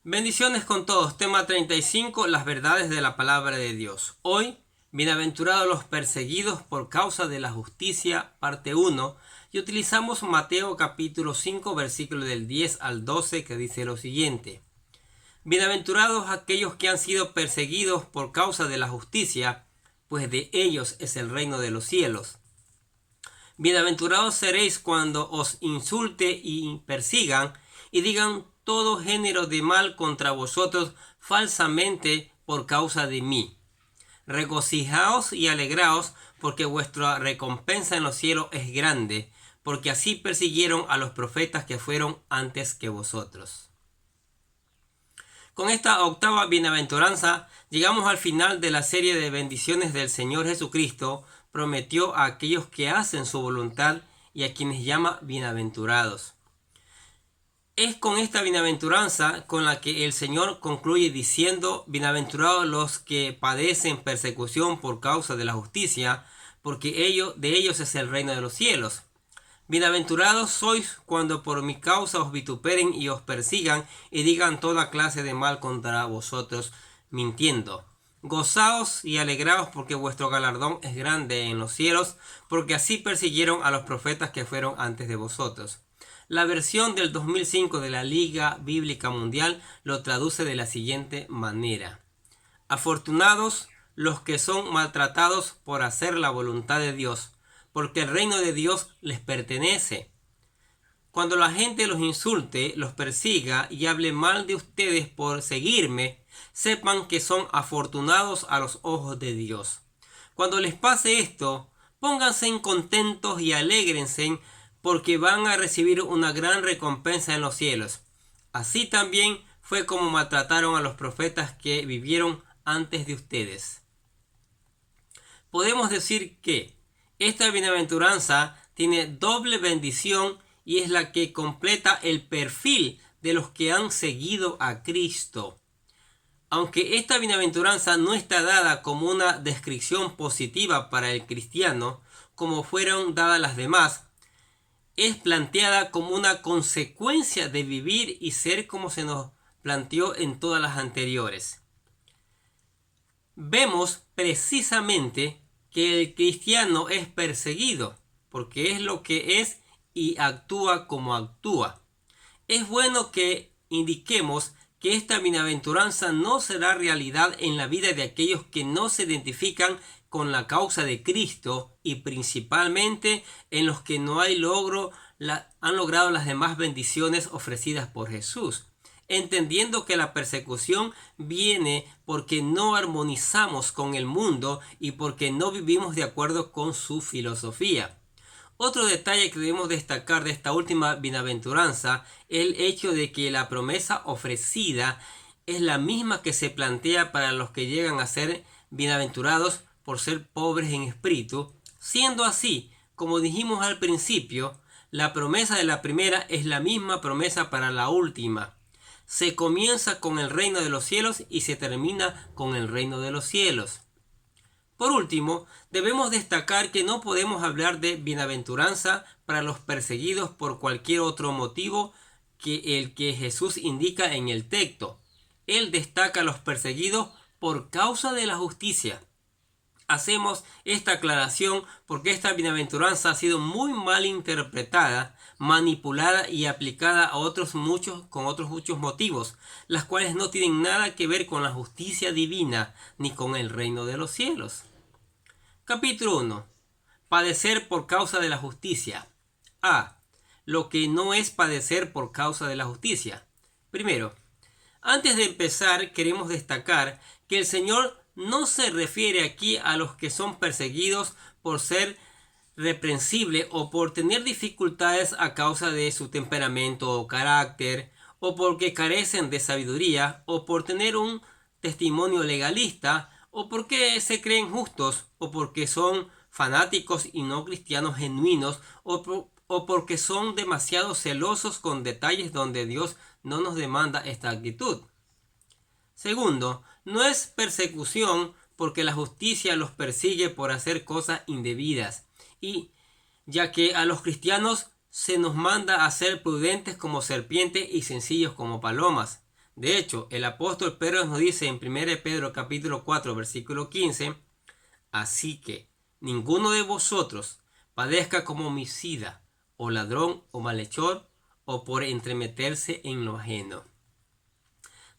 Bendiciones con todos. Tema 35. Las verdades de la palabra de Dios. Hoy, bienaventurados los perseguidos por causa de la justicia, parte 1. Y utilizamos Mateo capítulo 5, versículo del 10 al 12, que dice lo siguiente. Bienaventurados aquellos que han sido perseguidos por causa de la justicia, pues de ellos es el reino de los cielos. Bienaventurados seréis cuando os insulte y persigan y digan todo género de mal contra vosotros falsamente por causa de mí. Regocijaos y alegraos, porque vuestra recompensa en los cielos es grande, porque así persiguieron a los profetas que fueron antes que vosotros. Con esta octava bienaventuranza llegamos al final de la serie de bendiciones del Señor Jesucristo. Prometió a aquellos que hacen su voluntad y a quienes llama bienaventurados. Es con esta bienaventuranza con la que el Señor concluye diciendo: bienaventurados los que padecen persecución por causa de la justicia, porque de ellos es el reino de los cielos. Bienaventurados sois cuando por mi causa os vituperen y os persigan y digan toda clase de mal contra vosotros, mintiendo. Gozaos y alegraos, porque vuestro galardón es grande en los cielos, porque así persiguieron a los profetas que fueron antes de vosotros. La versión del 2005 de la Liga Bíblica Mundial lo traduce de la siguiente manera: afortunados los que son maltratados por hacer la voluntad de Dios, porque el reino de Dios les pertenece. Cuando la gente los insulte, los persiga y hable mal de ustedes por seguirme, sepan que son afortunados a los ojos de Dios. Cuando les pase esto, pónganse contentos y alégrense, porque van a recibir una gran recompensa en los cielos. Así también fue como maltrataron a los profetas que vivieron antes de ustedes. Podemos decir que esta bienaventuranza tiene doble bendición y es la que completa el perfil de los que han seguido a Cristo. Aunque esta bienaventuranza no está dada como una descripción positiva para el cristiano, como fueron dadas las demás, es planteada como una consecuencia de vivir y ser como se nos planteó en todas las anteriores. Vemos precisamente que el cristiano es perseguido, porque es lo que es y actúa como actúa. Es bueno que indiquemos que esta bienaventuranza no será realidad en la vida de aquellos que no se identifican con la causa de Cristo y principalmente en los que no han logrado las demás bendiciones ofrecidas por Jesús, entendiendo que la persecución viene porque no armonizamos con el mundo y porque no vivimos de acuerdo con su filosofía. Otro detalle que debemos destacar de esta última bienaventuranza es el hecho de que la promesa ofrecida es la misma que se plantea para los que llegan a ser bienaventurados por ser pobres en espíritu. Siendo así, como dijimos al principio, la promesa de la primera es la misma promesa para la última. Se comienza con el reino de los cielos y se termina con el reino de los cielos. Por último, debemos destacar que no podemos hablar de bienaventuranza para los perseguidos por cualquier otro motivo que el que Jesús indica en el texto. Él destaca a los perseguidos por causa de la justicia. Hacemos esta aclaración porque esta bienaventuranza ha sido muy mal interpretada, manipulada y aplicada a con otros muchos motivos, las cuales no tienen nada que ver con la justicia divina ni con el reino de los cielos. Capítulo 1. Padecer por causa de la justicia. A. Lo que no es padecer por causa de la justicia. Primero, antes de empezar, queremos destacar que el Señor no se refiere aquí a los que son perseguidos por ser reprensible o por tener dificultades a causa de su temperamento o carácter, o porque carecen de sabiduría, o por tener un testimonio legalista, o porque se creen justos, o porque son fanáticos y no cristianos genuinos, o porque son demasiado celosos con detalles donde Dios no nos demanda esta actitud. Segundo, no es persecución porque la justicia los persigue por hacer cosas indebidas, y ya que a los cristianos se nos manda a ser prudentes como serpientes y sencillos como palomas. De hecho, el apóstol Pedro nos dice en 1 Pedro capítulo 4 versículo 15, así que ninguno de vosotros padezca como homicida, o ladrón, o malhechor, o por entremeterse en lo ajeno.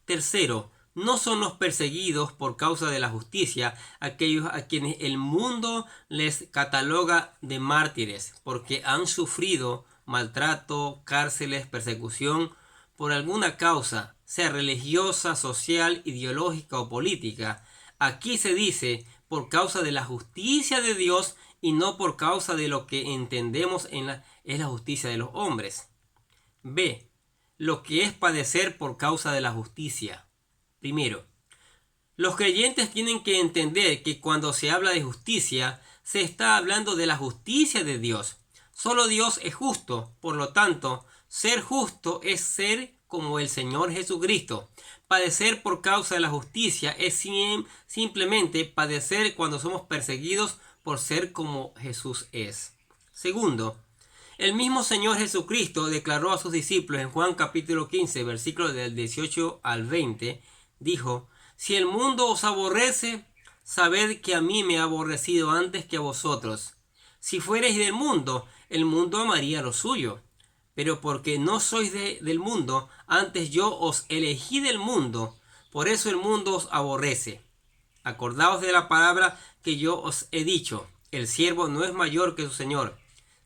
Tercero, no son los perseguidos por causa de la justicia aquellos a quienes el mundo les cataloga de mártires, porque han sufrido maltrato, cárceles, persecución por alguna causa, sea religiosa, social, ideológica o política. Aquí se dice por causa de la justicia de Dios y no por causa de lo que entendemos es la justicia de los hombres. B. Lo que es padecer por causa de la justicia. Primero, los creyentes tienen que entender que cuando se habla de justicia, se está hablando de la justicia de Dios. Solo Dios es justo, por lo tanto, ser justo es ser como el Señor Jesucristo. Padecer por causa de la justicia es simplemente padecer cuando somos perseguidos por ser como Jesús es. Segundo, el mismo Señor Jesucristo declaró a sus discípulos en Juan capítulo 15, versículos del 18 al 20, dijo, si el mundo os aborrece, sabed que a mí me ha aborrecido antes que a vosotros. Si fuereis del mundo, el mundo amaría lo suyo. Pero porque no sois del mundo, antes yo os elegí del mundo, por eso el mundo os aborrece. Acordaos de la palabra que yo os he dicho, el siervo no es mayor que su señor.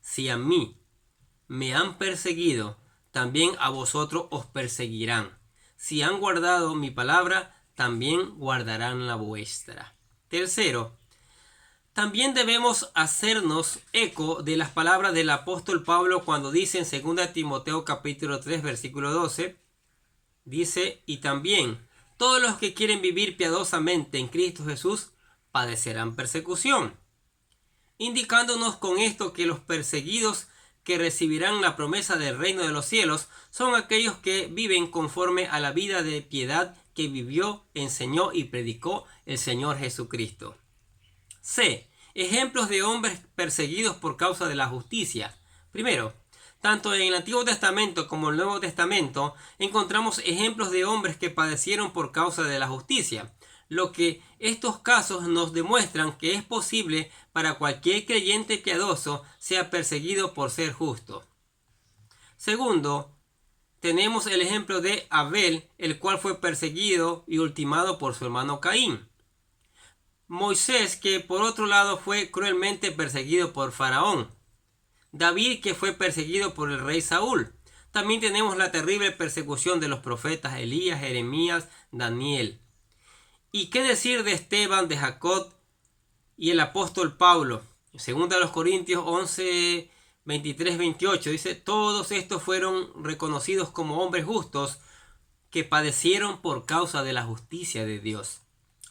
Si a mí me han perseguido, también a vosotros os perseguirán. Si han guardado mi palabra, también guardarán la vuestra. Tercero, también debemos hacernos eco de las palabras del apóstol Pablo cuando dice en 2 Timoteo capítulo 3 versículo 12, dice, y también todos los que quieren vivir piadosamente en Cristo Jesús padecerán persecución, indicándonos con esto que los perseguidos que recibirán la promesa del reino de los cielos son aquellos que viven conforme a la vida de piedad que vivió, enseñó y predicó el Señor Jesucristo. C. Ejemplos de hombres perseguidos por causa de la justicia. Primero, tanto en el Antiguo Testamento como en el Nuevo Testamento encontramos ejemplos de hombres que padecieron por causa de la justicia, lo que estos casos nos demuestran que es posible para cualquier creyente piadoso sea perseguido por ser justo. Segundo, tenemos el ejemplo de Abel, el cual fue perseguido y ultimado por su hermano Caín. Moisés, que por otro lado fue cruelmente perseguido por Faraón. David, que fue perseguido por el rey Saúl. También tenemos la terrible persecución de los profetas Elías, Jeremías, Daniel. ¿Y qué decir de Esteban, de Jacob y el apóstol Pablo? En 2 Corintios 11, 23, 28 dice, todos estos fueron reconocidos como hombres justos que padecieron por causa de la justicia de Dios.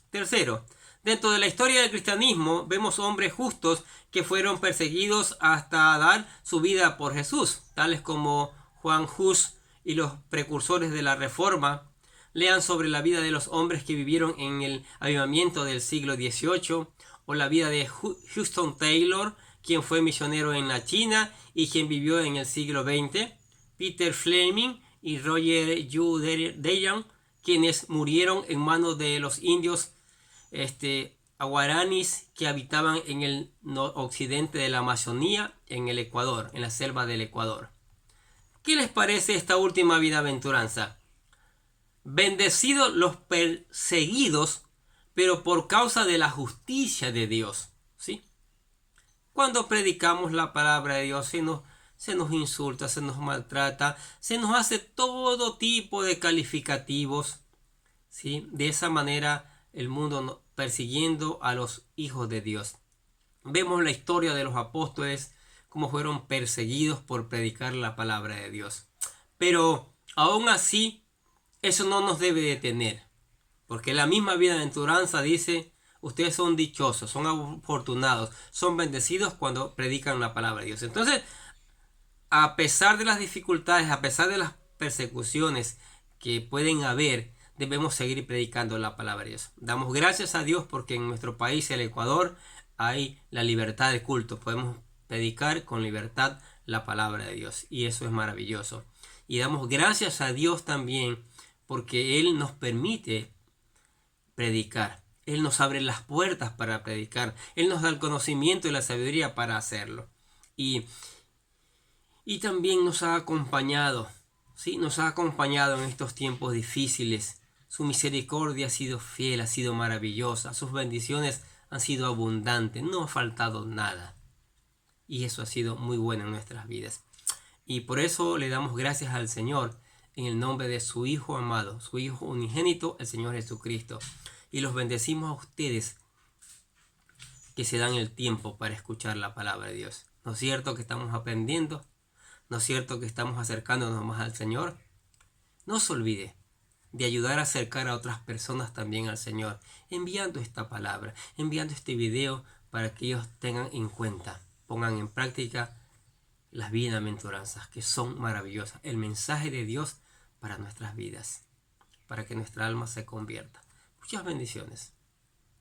Tercero, dentro de la historia del cristianismo vemos hombres justos que fueron perseguidos hasta dar su vida por Jesús, tales como Juan Hus y los precursores de la Reforma. Lean sobre la vida de los hombres que vivieron en el avivamiento del siglo XVIII, o la vida de Hudson Taylor, quien fue misionero en la China y quien vivió en el siglo XX, Peter Fleming y Roger Yu Dayan, quienes murieron en manos de los indios guaraníes que habitaban en el occidente de la Amazonía, en el Ecuador, en la selva del Ecuador. ¿Qué les parece esta última bienaventuranza? Bendecidos los perseguidos, pero por causa de la justicia de Dios. ¿Sí? Cuando predicamos la palabra de Dios, se nos insulta, se nos maltrata, se nos hace todo tipo de calificativos. ¿Sí? De esa manera el mundo persiguiendo a los hijos de Dios. Vemos la historia de los apóstoles, cómo fueron perseguidos por predicar la palabra de Dios. Pero aún así, eso no nos debe detener, porque la misma bienaventuranza dice, ustedes son dichosos, son afortunados, son bendecidos cuando predican la palabra de Dios. Entonces, a pesar de las dificultades, a pesar de las persecuciones que pueden haber, debemos seguir predicando la palabra de Dios. Damos gracias a Dios porque en nuestro país, el Ecuador, hay la libertad de culto. Podemos predicar con libertad la palabra de Dios y eso es maravilloso. Y damos gracias a Dios también porque Él nos permite predicar. Él nos abre las puertas para predicar. Él nos da el conocimiento y la sabiduría para hacerlo. Y también nos ha acompañado, ¿sí? Nos ha acompañado en estos tiempos difíciles. Su misericordia ha sido fiel, ha sido maravillosa. Sus bendiciones han sido abundantes. No ha faltado nada. Y eso ha sido muy bueno en nuestras vidas. Y por eso le damos gracias al Señor en el nombre de su Hijo amado, su Hijo unigénito, el Señor Jesucristo. Y los bendecimos a ustedes que se dan el tiempo para escuchar la palabra de Dios. ¿No es cierto que estamos aprendiendo? ¿No es cierto que estamos acercándonos más al Señor? No se olvide de ayudar a acercar a otras personas también al Señor, enviando esta palabra, enviando este video para que ellos tengan en cuenta, pongan en práctica las bienaventuranzas que son maravillosas, el mensaje de Dios para nuestras vidas, para que nuestra alma se convierta. Muchas bendiciones.